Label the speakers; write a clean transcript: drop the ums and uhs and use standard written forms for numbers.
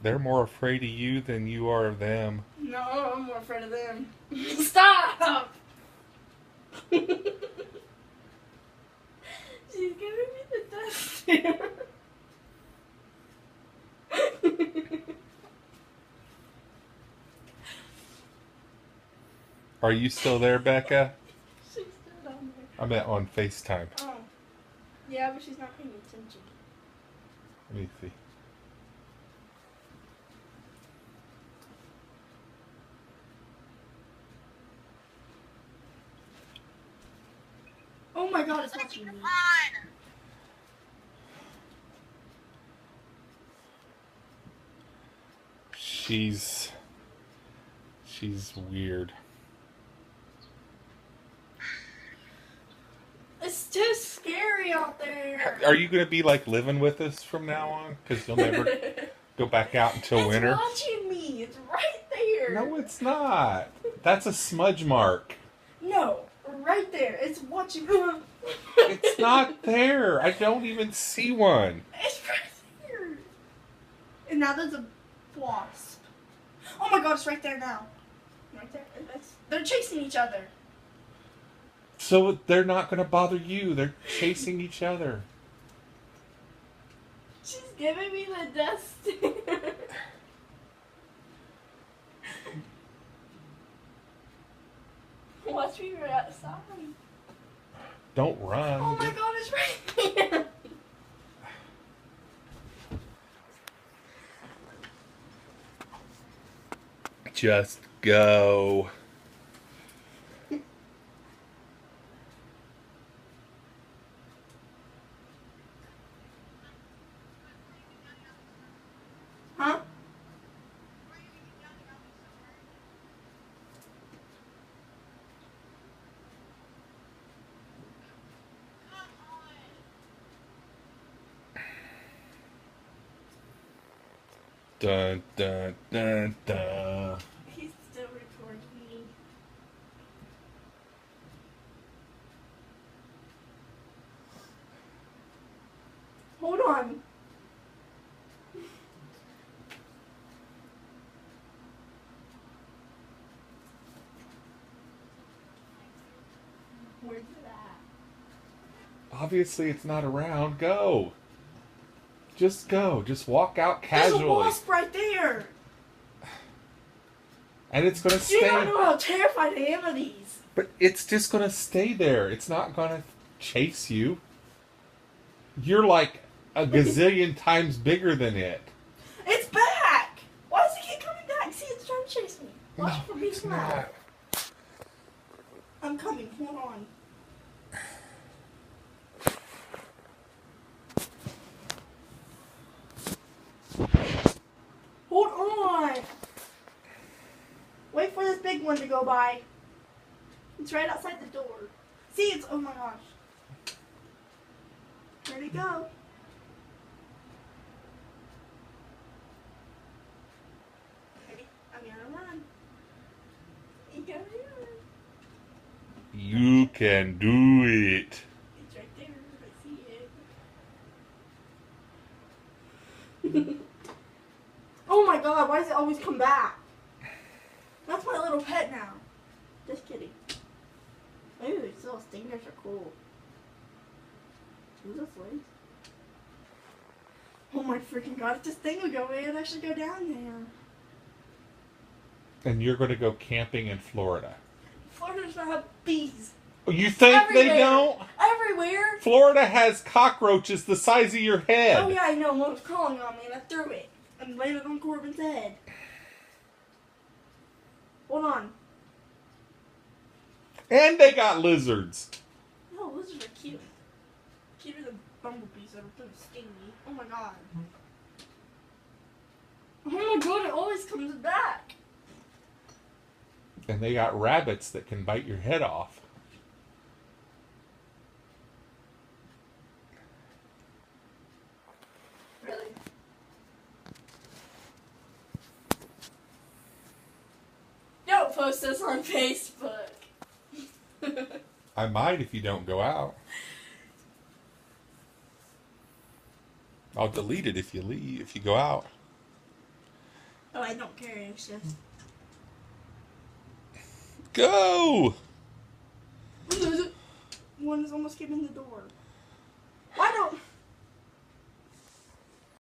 Speaker 1: They're more afraid of you than you are of them.
Speaker 2: No, I'm more afraid of them. Stop! She's giving me the death stare.
Speaker 1: Are you still there, Becca?
Speaker 2: She's still down there.
Speaker 1: I meant on FaceTime.
Speaker 2: Oh. Yeah, but she's not paying attention.
Speaker 1: Let me see.
Speaker 2: Oh my god, it's watching me.
Speaker 1: She's weird.
Speaker 2: It's too scary out there.
Speaker 1: Are you going to be like living with us from now on? Because you'll never go back out until winter.
Speaker 2: It's watching me. It's right there.
Speaker 1: No, it's not. That's a smudge mark.
Speaker 2: No, right there. It's watching me.
Speaker 1: It's not there. I don't even see one.
Speaker 2: It's right there. And now there's a wasp. Oh my god, it's right there now. Right there. They're chasing each other.
Speaker 1: So they're not going to bother you. They're chasing each other.
Speaker 2: She's giving me the death stare. Watch me right outside.
Speaker 1: Don't run.
Speaker 2: Oh my god, it's right there.
Speaker 1: Just go.
Speaker 2: Huh?
Speaker 1: Dun, dun, dun, dun.
Speaker 2: He's still recording me. Hold on. Where's it at?
Speaker 1: Obviously, it's not around. Go. Just go. Just walk out
Speaker 2: There's a
Speaker 1: casually.
Speaker 2: wasp right there.
Speaker 1: And it's going to
Speaker 2: You don't
Speaker 1: stay.
Speaker 2: know how terrified I am of these.
Speaker 1: But it's just going to stay there. It's not going to chase you. You're like a gazillion times bigger than it.
Speaker 2: It's back. Why does it keep coming back? See, it's trying to chase me. Watch
Speaker 1: No,
Speaker 2: for me
Speaker 1: it's
Speaker 2: now.
Speaker 1: not.
Speaker 2: I'm coming. Hold on. Hold on. Wait for this big one to go by. It's right outside the door. See, it's, oh my gosh. Where'd it go? Ready? I'm gonna run. You gotta run.
Speaker 1: You can do it.
Speaker 2: It's right there. I see it. Oh my god, why does it always come back? That's my little pet now. Just kidding. Ooh, these little stingers are cool. Ooh, those legs. Oh my freaking god, if this thing would go in, I should go down there.
Speaker 1: And you're going to go camping in Florida.
Speaker 2: Florida does not have bees.
Speaker 1: You think
Speaker 2: Everywhere.
Speaker 1: they don't?
Speaker 2: Everywhere.
Speaker 1: Florida has cockroaches the size of your head.
Speaker 2: Oh yeah, I know. One was crawling on me and I threw it. And landed on Corbin's head. Hold on.
Speaker 1: And they got lizards.
Speaker 2: No, lizards are cute. Cuter than bumblebees that are gonna sting me. Oh my god. Oh my god, it always comes back.
Speaker 1: And they got rabbits that can bite your head off.
Speaker 2: Really? Don't post this on Facebook.
Speaker 1: I might if you don't go out. I'll delete it if you leave, if you go out.
Speaker 2: Oh, I don't care. It's just.
Speaker 1: Go!
Speaker 2: One is almost getting in the door. Why don't.